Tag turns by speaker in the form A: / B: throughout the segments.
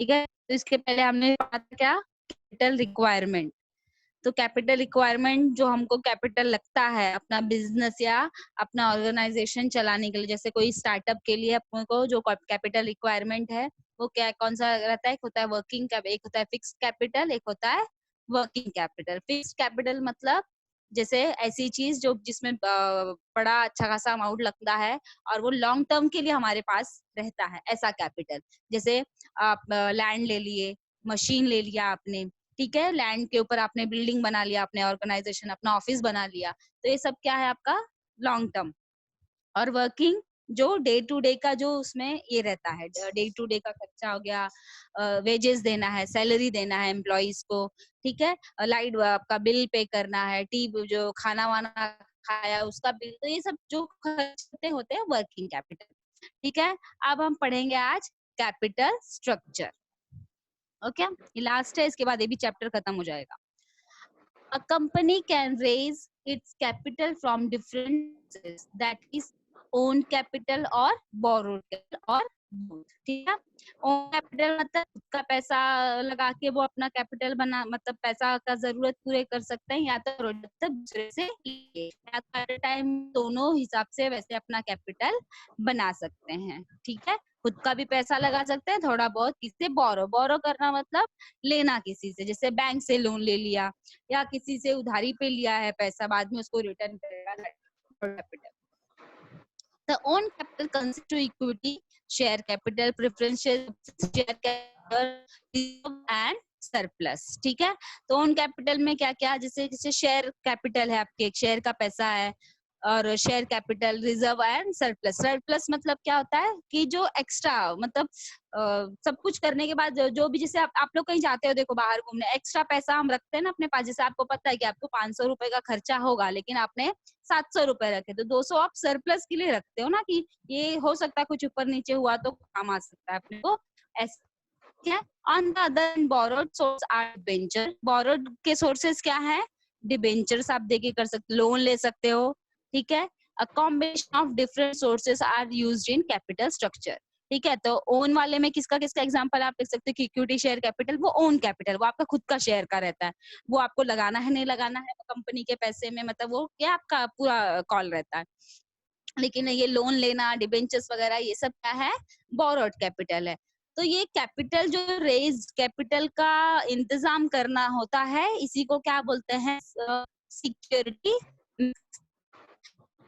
A: ठीक है। तो इसके पहले हमने पढ़ा था क्या, कैपिटल रिक्वायरमेंट। तो कैपिटल रिक्वायरमेंट जो हमको कैपिटल लगता है अपना बिजनेस या अपना ऑर्गेनाइजेशन चलाने के लिए, जैसे कोई स्टार्टअप के लिए अपने को जो कैपिटल रिक्वायरमेंट है वो क्या कौन सा रहता है, एक होता है वर्किंग कैपिटल, एक होता है फिक्स्ड कैपिटल, एक होता है वर्किंग कैपिटल। फिक्स्ड कैपिटल मतलब जैसे ऐसी चीज जो जिसमें बड़ा अच्छा खासा अमाउंट लगता है और वो लॉन्ग टर्म के लिए हमारे पास रहता है, ऐसा कैपिटल। जैसे आप लैंड ले लिए, मशीन ले लिया आपने, ठीक है, लैंड के ऊपर आपने बिल्डिंग बना लिया, अपने ऑर्गेनाइजेशन अपना ऑफिस बना लिया, तो ये सब क्या है आपका लॉन्ग टर्म। और वर्किंग जो डे टू डे का जो उसमें ये रहता है, डे टू डे का खर्चा हो गया, वेजेस देना है, सैलरी देना है एम्प्लॉइज को, ठीक है, लाइट आपका बिल पे करना है, टी जो खाना वाना खाया उसका बिल, तो ये सब जो खर्चे होते हैं वर्किंग कैपिटल। ठीक है, अब हम पढ़ेंगे आज कैपिटल स्ट्रक्चर। ओके, ये लास्ट है, इसके बाद ये भी चैप्टर खत्म हो जाएगा। A company can raise its capital from different sources, that is own capital or borrowed capital or both। ठीक है, ओन कैपिटल मतलब खुद का पैसा लगा के वो अपना कैपिटल बना, मतलब पैसा का जरूरत पूरे कर सकते हैं, या तो दूसरे से लिए, या तो एट टाइम दोनों हिसाब से वैसे अपना कैपिटल बना सकते हैं। ठीक है, खुद का भी पैसा लगा सकते हैं, थोड़ा बहुत किससे बोरो, बोरो करना मतलब लेना किसी से, जैसे बैंक से लोन ले लिया या किसी से उधारी पे लिया है पैसा, बाद में उसको रिटर्न करेगा। The own capital consists to equity, share capital, preferential share capital, reserve and surplus. ठीक है, तो ओन कैपिटल में क्या क्या, जैसे जैसे शेयर कैपिटल है आपके, एक शेयर का पैसा है, और share capital, reserve and surplus. Surplus मतलब क्या होता है कि जो एक्स्ट्रा, मतलब सब कुछ करने के बाद जो भी, जैसे आप लोग कहीं जाते हो देखो बाहर घूमने, एक्स्ट्रा पैसा हम रखते हैं ना अपने पास, जैसे आपको पता है कि आपको 500 रुपए का खर्चा होगा लेकिन आपने 700 रुपए रखे, तो 200 आप सरप्लस के लिए रखते हो ना, कि ये हो सकता है कुछ ऊपर नीचे हुआ तो काम आ सकता है अपने को, ऐसे है। On the other borrowed source are debenture. Borrowed के सोर्सेस क्या है, डिबेंचर्स आप देके कर सकते, लोन ले सकते हो। ठीक है, a combination of different sources are used in capital structure. ठीक है, तो ओन वाले में किसका किसका एग्जांपल आप देख सकते हो कि इक्विटी शेयर कैपिटल, वो ओन कैपिटल, वो आपका खुद का शेयर का रहता है, वो आपको लगाना है नहीं लगाना है कंपनी के पैसे में, मतलब वो क्या आपका पूरा कॉल रहता है। लेकिन ये लोन लेना, डिबेंचर्स वगैरह, ये सब क्या है, बोरोड कैपिटल है। तो ये कैपिटल जो रेज कैपिटल का इंतजाम करना होता है, इसी को क्या बोलते हैं, सिक्योरिटी।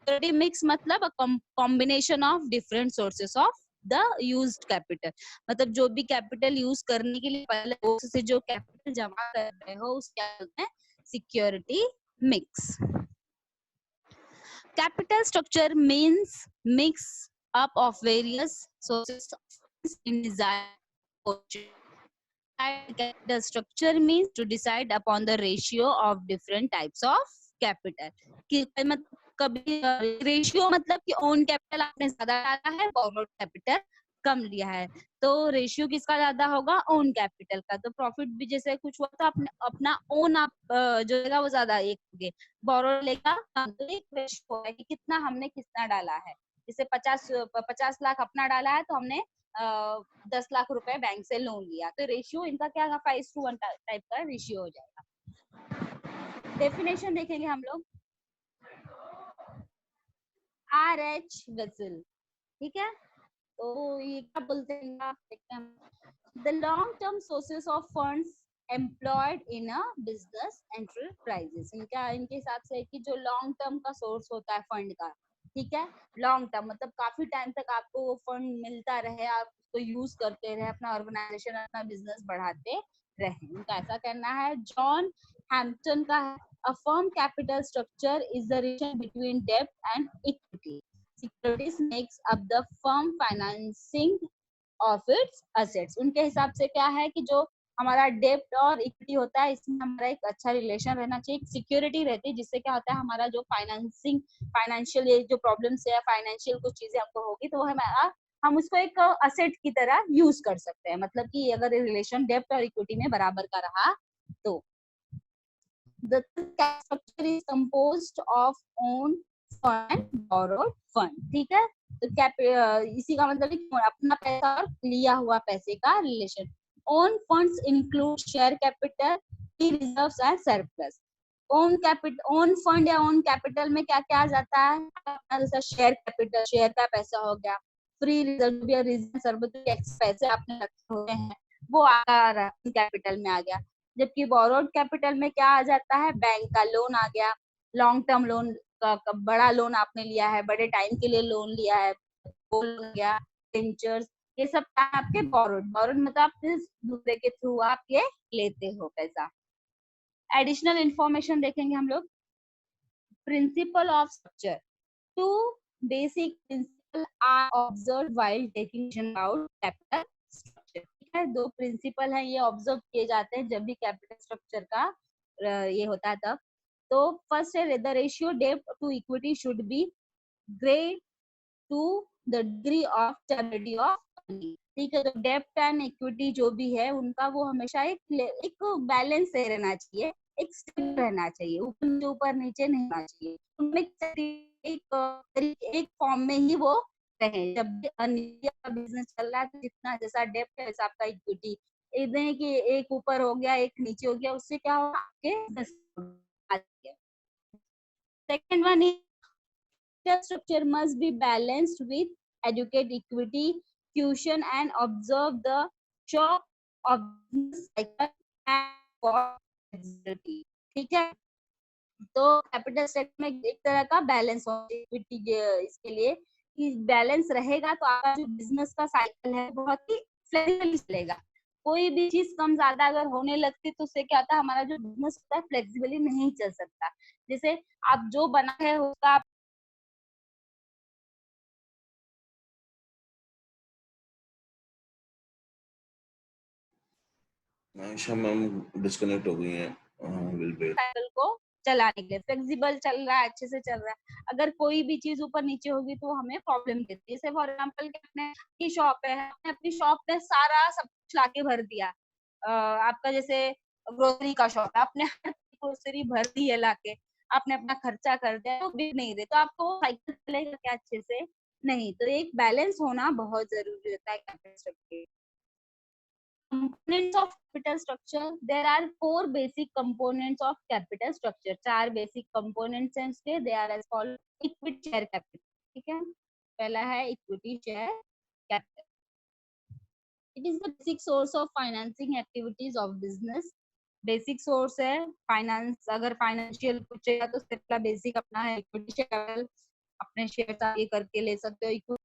A: सिक्योरिटी मिक्स मतलब combination of different sources of the used capital, मतलब जो भी कैपिटल यूज करने के लिए पहले से जो कैपिटल जमा कर रहे हो उस क्या बोलते हैं, security mix. Capital structure means mix up of various sources of funds in desired proportion. Capital structure means to decide upon the ratio of different types of capital. मतलब कभी रेशियो मतलब कि ओन कैपिटल आपने ज्यादा डाला है, borrowed capital कम लिया है, तो रेशियो किसका ज्यादा होगा, ओन कैपिटल का। तो प्रॉफिट भी जैसे कुछ हुआ तो अपने अपना ओन आप जो है वो ज्यादा एक बोरो लेगा, तो एक रेशियो है कि कितना हमने कितना डाला है। जैसे 50 लाख अपना डाला है तो हमने 10 लाख रुपए बैंक से लोन लिया, तो रेशियो इनका क्या 5:1 टाइप का रेशियो हो जाएगा। डेफिनेशन देखेंगे हम लोग, RH वेसल। ठीक है, तो ये क्या बोलते हैं, आप देखते हैं, the long term sources of funds employed in a business enterprises. इनका इनके हिसाब से कि जो लॉन्ग टर्म का सोर्स होता है फंड का, ठीक है, लॉन्ग टर्म मतलब काफी टाइम तक आपको वो फंड मिलता रहे, आप उसको यूज करते रहे, अपना ऑर्गेनाइजेशन अपना बिजनेस बढ़ाते रहे, उनका ऐसा कहना है। जॉन हैम्पटन का है, a firm capital structure is the relation between debt and equity. Securities makes up the firm financing of its assets. उनके हिसाब से क्या है कि जो हमारा डेब्ट और इक्विटी होता है, इसमें हमारा एक अच्छा रिलेशन रहना चाहिए, सिक्योरिटी रहती है, जिससे क्या होता है हमारा जो फाइनेंशियल ये जो प्रॉब्लम्स है, फाइनेंशियल कुछ चीजें हमको होगी तो हमारा हम उसको एक असेट की तरह यूज कर सकते हैं, मतलब कि अगर रिलेशन डेब्ट और इक्विटी में बराबर का रहा तो। The structure is composed of own fund and borrowed fund। ठीक है, तो इसी का मतलब है कि अपना पैसा और लिया हुआ पैसे का relation. Own funds include share capital, free reserves and surplus. Own fund या ओन कैपिटल में क्या क्या आ जाता है, जैसे शेयर कैपिटल, शेयर का पैसा हो गया, फ्री रिजर्व या रिजर्व सरप्लस पैसे आपने रखे हुए हैं वो आ कैपिटल में आ गया। जबकि बोरोड कैपिटल में क्या आ जाता है, बैंक का लोन आ गया, लॉन्ग टर्म लोन का बड़ा लोन आपने लिया है, बड़े टाइम के लिए लोन लिया है, वो लोन हो गया, वेंचर्स, ये सब आपके बोरोड। बोरोड मतलब आप इस दूसरे के थ्रू आप ये लेते हो पैसा। एडिशनल इंफॉर्मेशन देखेंगे हम लोग। Principle of structure, two basic principle are observe while taking decision about capital structure. ठीक है, दो प्रिंसिपल है ये ऑब्जर्व किए जाते हैं जब भी कैपिटल स्ट्रक्चर का ये होता है तब। तो फर्स्ट है द रेशियो डेब्ट to equity should be grade to the degree of stability of money. ठीक है, तो डेब्ट एंड इक्विटी जो भी है उनका वो हमेशा एक बैलेंस से रहना चाहिए, एक स्टेबल रहना चाहिए, ऊपर नीचे नहीं होना चाहिए, उनमें एक फॉर्म में ही वो रहे। जब भी बिजनेस चल रहा है तो जितना जैसा डेब्ट है वैसा आपका इक्विटी, इतने कि एक ऊपर हो गया एक नीचे हो गया, उससे क्या होगा आपके। Second one is structure must be balanced with adequate equity cushion and observe the shock of business cycle and for flexibility। ठीक है, तो कैपिटल स्ट्रक्चर में एक तरह का बैलेंस हो इक्विटी इसके लिए कि बैलेंस रहेगा तो आपका जो बिजनेस का साइकिल है बहुत ही फ्लेक्सिबल चलेगा। कोई भी चीज कम ज्यादा अगर होने लगती तो उससे क्या होता है, हमारा जो बिजनेस होता है फ्लेक्सिबली नहीं चल सकता। जैसे आप जो बना है उसका
B: आयशा मैम डिस्कनेक्ट हो गई हैं, विल वेट।
A: साइकिल को चलाने के लिए फ्लेक्सिबल चल रहा है, अच्छे से चल रहा है। अगर कोई भी चीज ऊपर नीचे होगी तो हमें प्रॉब्लम देती है। जैसे फॉर एग्जांपल अपने की शॉप है, आपने अपनी शॉप में सारा सब कुछ लाके भर दिया, आपका जैसे ग्रोसरी का शॉप है, आपने हर ग्रोसरी भर दी है लाके, आपने अपना खर्चा कर दिया तो बिक नहीं रहे, तो आपको साइकिल चलेगा क्या अच्छे से, नहीं। तो एक बैलेंस होना बहुत जरूरी होता है capital structure. Components of capital structure, there are four basic components of capital structure। चार basic components हैं इसके, they are as follows। equity share capital, ठीक है, पहला है equity share capital। it is the basic source of financing activities of business। Basic source है finance, अगर financial कुछ है तो सिर्फ बेसिक अपना है इक्विटी शेयर, अपने शेयर आगे करके ले सकते हो।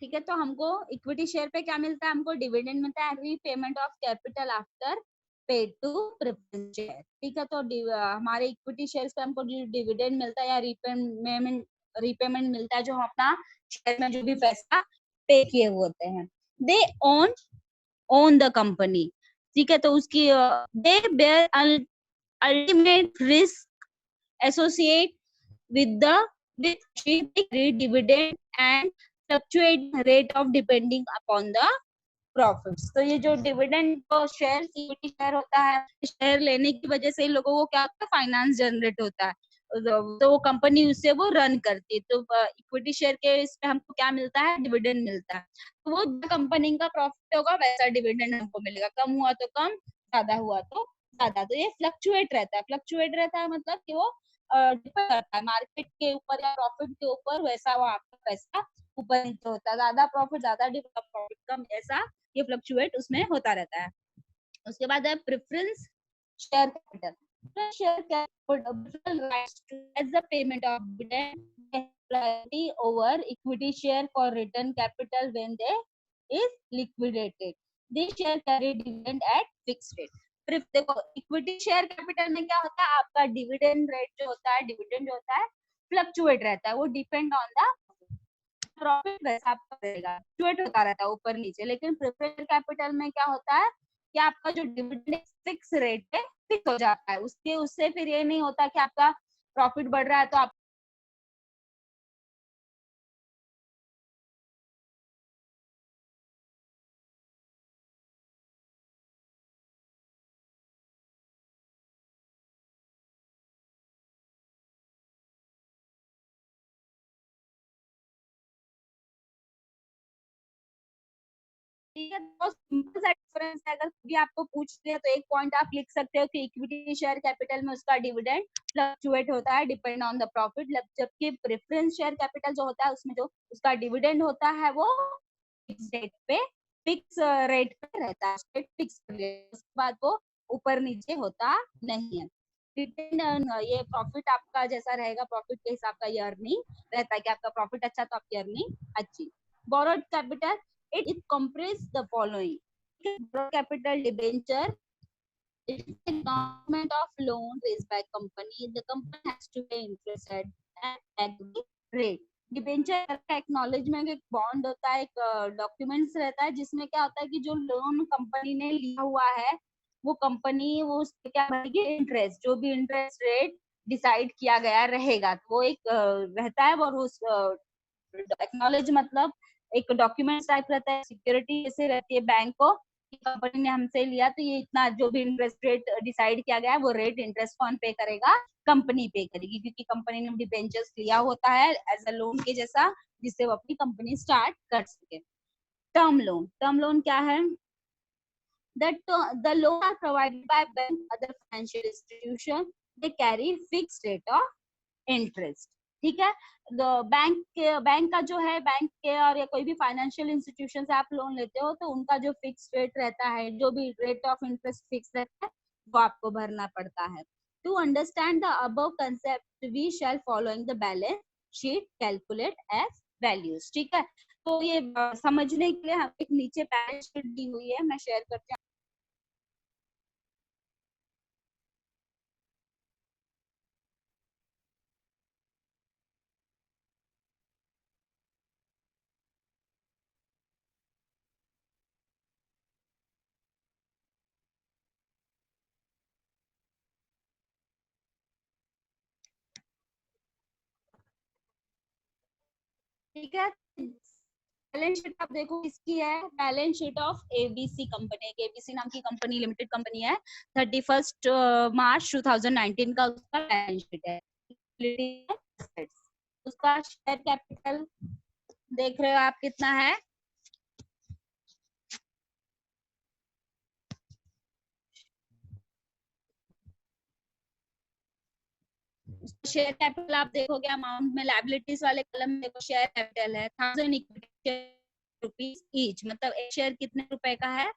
A: ठीक है, तो हमको इक्विटी शेयर पे क्या मिलता है, हमको डिविडेंड मिलता है, repayment of capital after paid to preference share. ठीक है, तो हमारे इक्विटी शेयर्स पे हमको डिविडेंड मिलता है या रीपेमेंट मिलता है, जो हम अपना शेयर में जो भी पैसा पे किए हुए होते हैं। They own the company. ठीक है, तो उसकी they bear ultimate risk associate with the dividend and fluctuate rate of depending upon the profits. तो ये जो डिविडेंड शेयर इक्विटी शेयर होता है, शेयर लेने की वजह से लोगों को क्या होता है, फाइनेंस जनरेट होता है, तो वो कंपनी उससे वो रन करती है। तो इक्विटी शेयर के इस पे हमको क्या मिलता है, डिविडेंड मिलता है। तो वो कंपनी का प्रॉफिट होगा वैसा डिविडेंड हमको मिलेगा, कम हुआ तो कम, ज्यादा हुआ तो ज्यादा। तो ये फ्लक्चुएट रहता है, फ्लक्चुएट रहता है मतलब कि वो डिपेंड करता है मार्केट के ऊपर या प्रॉफिट के ऊपर, वैसा वो आपका पैसा ऊपर नीचे होता है, ज्यादा प्रॉफिट ज्यादा प्रॉफिट कम, ऐसा ये फ्लक्चुएट उसमें होता रहता है। उसके बाद है preference share capital. Share capital rights as the payment of dividend priority over equity share for return capital when they is liquidated। This share carry dividend at fixed rate। फिर देखो इक्विटी शेयर कैपिटल में क्या होता है, आपका dividend rate जो होता है, डिविडेंड जो होता है फ्लक्चुएट रहता है, वो डिपेंड ऑन द प्रॉफिट वैसा आपका रहेगा, फ्लक्चुएट होता रहता है ऊपर नीचे। लेकिन प्रेफरेंस कैपिटल में क्या होता है कि आपका जो डिविडेंड फिक्स रेट पे फिक्स हो जाता है, उसके उससे फिर ये नहीं होता कि आपका प्रॉफिट बढ़ रहा है तो आप ठीक है। तो सिंपल सा डिफरेंस है, अगर भी आपको पूछ लिया तो एक पॉइंट आप लिख सकते हो कि इक्विटी शेयर कैपिटल में उसका डिविडेंड फ्लक्चुएट होता है डिपेंड ऑन द प्रॉफिट, जबकि प्रेफरेंस शेयर कैपिटल जो होता है उसमें जो उसका डिविडेंड होता है वो फिक्स डेट पे फिक्स रेट पे रहता है, फिक्स उसके बाद वो ऊपर नीचे होता नहीं है। डिपेंड ऑन ये प्रॉफिट आपका जैसा रहेगा, प्रॉफिट के हिसाब का ये अर्निंग रहता है कि आपका प्रॉफिट अच्छा तो आपकी अर्निंग अच्छी। Borrowed capital it comprises the following: capital debenture, it is a government of loan raised by company. The company has to pay interest at an agreed rate. Debenture का acknowledgement एक bond होता है, एक documents रहता है जिसमें क्या होता है कि जो लोन कंपनी ने लिया हुआ है वो कंपनी वो उस पे क्या भरेगी, इंटरेस्ट, जो भी इंटरेस्ट रेट डिसाइड किया गया रहेगा तो वो एक रहता है। और उस एक्नॉलेज मतलब एक डॉक्यूमेंट टाइप रहता है, सिक्योरिटी जैसे रहती है बैंक को कि कंपनी ने हमसे लिया तो ये इतना जो भी इंटरेस्ट रेट डिसाइड किया गया है वो रेट इंटरेस्ट कौन पे करेगा, कंपनी पे करेगी, क्योंकि कंपनी ने डिबेंचर्स लिया होता है एज अ लोन के जैसा जिससे वो अपनी कंपनी स्टार्ट कर सके। टर्म लोन क्या है? that the loan are provided by bank other financial institution, they carry fixed rate of interest। ठीक है। बैंक का जो है, बैंक के और या कोई भी फाइनेंशियल इंस्टीट्यूशन से आप लोन लेते हो तो उनका जो फिक्स रेट रहता है, जो भी रेट ऑफ इंटरेस्ट फिक्स रहता है वो आपको भरना पड़ता है। To understand the above concept we shall following the balance sheet calculate as values. ठीक है। तो ये समझने के लिए हम एक नीचे बैलेंस शीट दी हुई है, मैं शेयर करती हूँ। ठीक है। बैलेंस शीट आप देखो किसकी है, balance sheet of ABC company, ABC नाम की कंपनी लिमिटेड कंपनी है। 31 मार्च 2019 का उसका बैलेंस शीट है। उसका शेयर कैपिटल देख रहे हो आप कितना है, शेयर कैपिटल आप देखोगे अमाउंट में लायबिलिटीज वाले कलम में देखो शेयर कैपिटल है 1000 इक्विटी रुपीज ईच, मतलब एक शेयर कितने रुपए का है,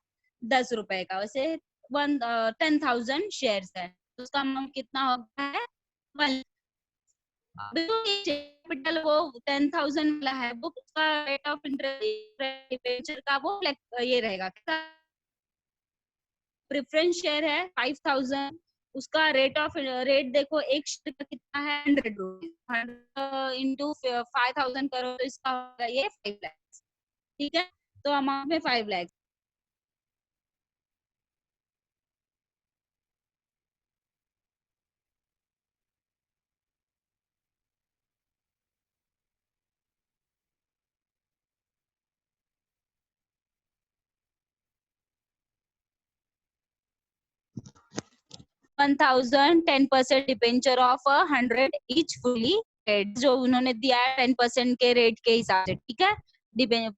A: 10 रुपए का। वैसे 10,000 शेयर्स है तो उसका अमाउंट कितना होगा है 1। कैपिटल वो 10,000 वाला है वो उसका रेट ऑफ इंटरेस्ट का वो ये रहेगा, प्रेफरेंस शेयर है 5,000, उसका रेट देखो एक शेयर का कितना है 100 रुपीज, 100 इंटू 5,000 करो तो इसका होगा ये 5 लाख। ठीक है। तो अमाउंट में 5 lakh. 1,000 10% debenture of 100 each fully paid, जो उन्होंने दिया है 10% के रेट के हिसाब से। ठीक है। डिबेंचर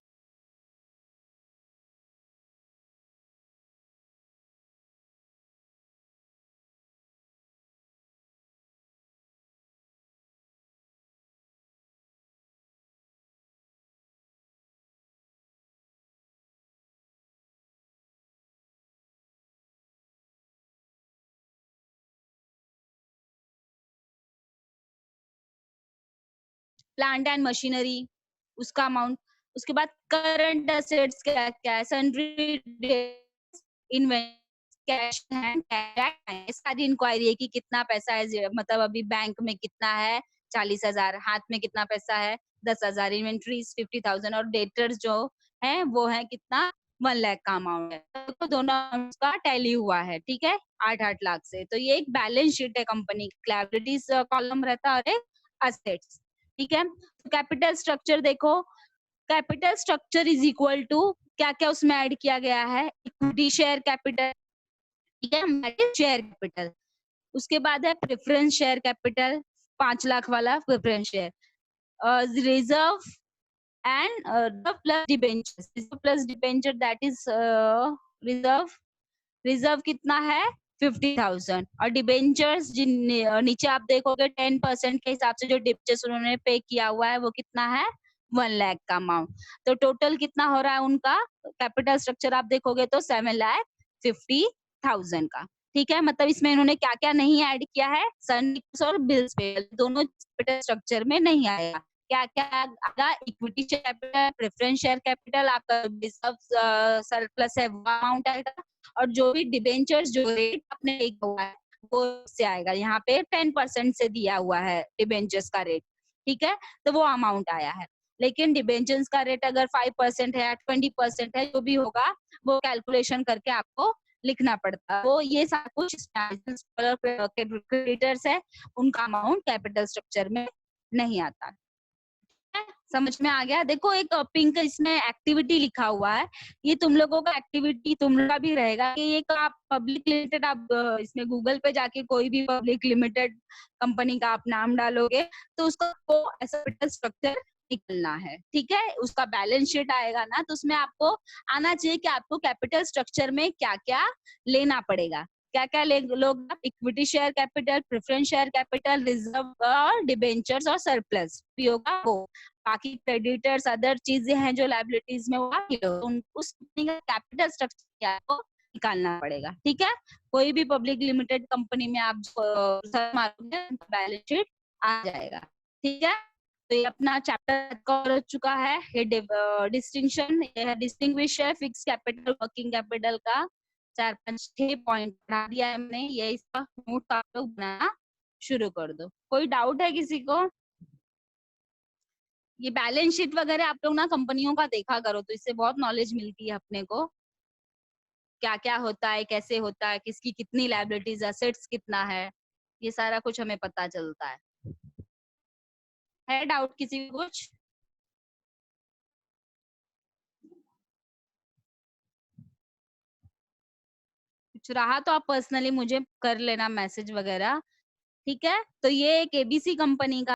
A: प्लांट एंड मशीनरी उसका अमाउंट, उसके बाद करंट एसेट्स क्या क्या है, सन्ड्री कैश है, सारी इंक्वायरी है कि कितना पैसा है, मतलब अभी बैंक में कितना है 40,000, हाथ में कितना पैसा है 10,000, इन्वेंट्रीज 50,000 और डेटर्स जो है वो है कितना 1 लाख का अमाउंट है। तो दोनों अमाउंट्स का टैली हुआ है, ठीक है, 8-8 लाख से। तो ये एक बैलेंस शीट है कंपनी की, लायबिलिटीज कॉलम रहता है और एक असेट्स, ठीक है। तो कैपिटल स्ट्रक्चर देखो, capital structure is equal to क्या-क्या उसमें ऐड किया गया है, इक्विटी शेयर कैपिटल, ठीक है, शेयर कैपिटल। उसके बाद है प्रेफरेंस शेयर कैपिटल, 5 लाख वाला preference share, reserve and the plus debentures, reserve plus debenture that is reserve, reserve कितना है 50,000 और डिबेंचर्स जिन नीचे आप देखोगे 10% के हिसाब से जो डिबेंचर्स उन्होंने पे किया हुआ है वो कितना है 1 लाख का अमाउंट। तो टोटल कितना हो रहा है उनका कैपिटल स्ट्रक्चर आप देखोगे तो 7,50,000 का, ठीक है। मतलब इसमें इन्होंने क्या क्या नहीं ऐड किया है, सनलिप्स और बिल्स पे दोनों कैपिटल स्ट्रक्चर में नहीं आएगा। क्या क्या आएगा, equity share capital, preference share capital, आपका रिजर्व सरप्लस है वो अमाउंट आएगा और जो भी डिबेंचर्स जो रेट आपने लिखा हुआ है वो से आएगा। यहाँ पे 10% से दिया हुआ है डिबेंचर्स का रेट, ठीक है, तो वो अमाउंट आया है। लेकिन डिबेंचर्स का रेट अगर 5% है या 20% है, जो भी होगा वो कैलकुलेशन करके आपको लिखना पड़ता है। वो ये सब कुछ क्रेडिटर्स है, उनका अमाउंट कैपिटल स्ट्रक्चर में नहीं आता। समझ में आ गया। देखो एक पिंक इसमें एक्टिविटी लिखा हुआ है, ये तुम लोगों का एक्टिविटी तुम लोग का भी रहेगा कि एक आप पब्लिक लिमिटेड, आप इसमें गूगल पे जाके कोई भी पब्लिक लिमिटेड कंपनी का आप नाम डालोगे तो उसका वो कैपिटल स्ट्रक्चर निकलना है, ठीक है। उसका बैलेंस शीट आएगा ना, तो उसमें आपको आना चाहिए कि आपको कैपिटल स्ट्रक्चर में क्या क्या लेना पड़ेगा, क्या क्या लोग, equity share capital, preference share capital, reserve और डिबेंचर्स और सरप्लस भी होगा वो। बाकी क्रेडिटर्स अदर चीजें हैं जो लायबिलिटीज में वो उस कंपनी का कैपिटल स्ट्रक्चर आपको निकालना पड़ेगा, ठीक है। कोई भी पब्लिक लिमिटेड कंपनी में आप सर्च मारोगे बैलेंस शीट आ जाएगा, ठीक है। तो ये अपना चैप्टर कवर हो चुका है। ये डिस्टिंक्शन, ये है डिस्टिंग्विश है फिक्स कैपिटल वर्किंग कैपिटल का, 4-5-6 पॉइंट पढ़ा दिया है हमने। ये इसका नोट आप लोग बनाना शुरू कर दो। कोई डाउट है किसी को? ये बैलेंस शीट वगैरह आप लोग ना कंपनियों का देखा करो, तो इससे बहुत नॉलेज मिलती है अपने को, क्या क्या होता है, कैसे होता है, किसकी कितनी लायबिलिटीज, असेट्स कितना है, ये सारा कुछ हमें पता चलता है डाउट किसी को कुछ? कुछ रहा तो आप पर्सनली मुझे कर लेना मैसेज वगैरह, ठीक है। तो ये एक एबीसी कंपनी का